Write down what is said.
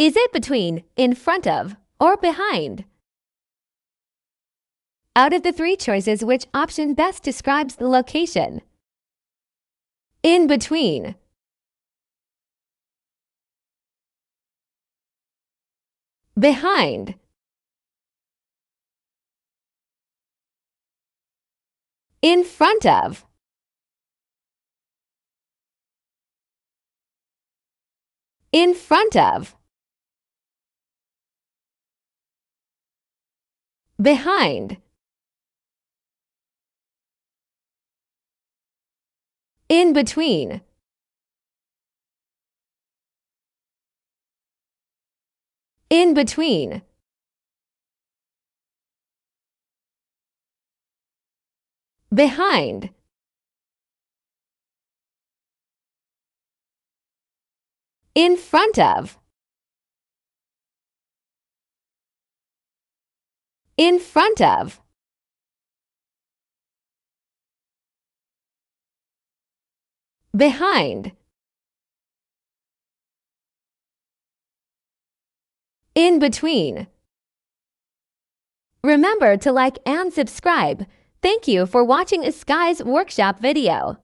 Is it between in front of or behind? Out of the three choices, which option best describes the location? In between. Behind. In front of. In front of. Behind. In between. In between. Behind. In front of. In front of. Behind. In between. Remember to like and subscribe. Thank you for watching Skye's workshop video.